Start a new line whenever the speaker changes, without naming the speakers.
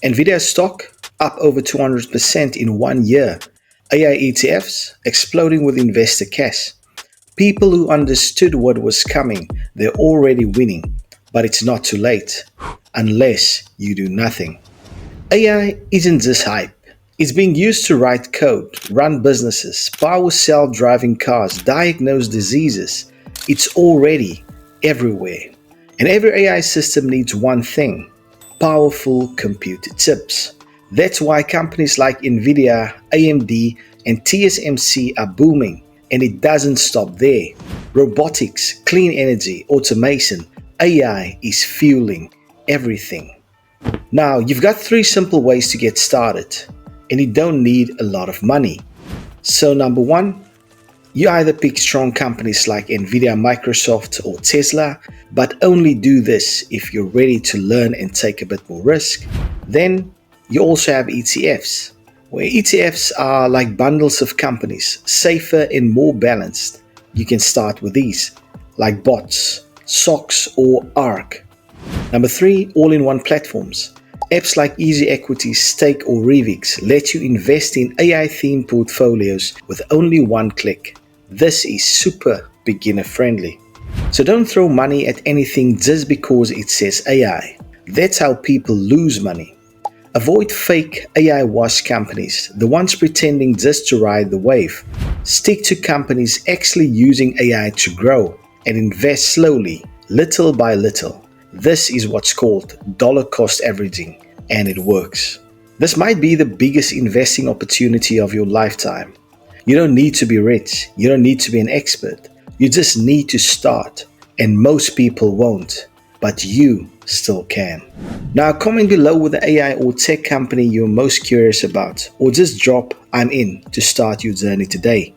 Nvidia stock up over 200% in 1 year. AI ETFs exploding with investor cash. People who understood what was coming, they're already winning. But it's not too late, unless you do nothing. AI isn't just hype. It's being used to write code, run businesses, power self-driving cars, diagnose diseases. It's already everywhere. And every AI system needs one thing: powerful computer chips. That's why companies like Nvidia, AMD, and TSMC are booming. And it doesn't stop there. Robotics, clean energy, automation, AI is fueling everything. Now, you've got three simple ways to get started, and you don't need a lot of money. So, number one, you either pick strong companies like Nvidia, Microsoft, or Tesla, but only do this if you're ready to learn and take a bit more risk. Then, you also have ETFs, where ETFs are like bundles of companies, safer and more balanced. You can start with these, like bots, SOX, or ARK. Number three, all-in-one platforms. Apps like Easy Equity, Stake, or Revix let you invest in AI-themed portfolios with only one click. This is super beginner-friendly. So don't throw money at anything just because it says AI. That's how people lose money. Avoid fake AI wash companies, the ones pretending just to ride the wave. Stick to companies actually using AI to grow, and invest slowly, little by little. This is what's called dollar cost averaging, and it works. This might be the biggest investing opportunity of your lifetime. You don't need to be rich, you don't need to be an expert. You just need to start, and most people won't, but you still can. Now comment below with the AI or tech company you're most curious about, or just drop "I'm in" to start your journey today.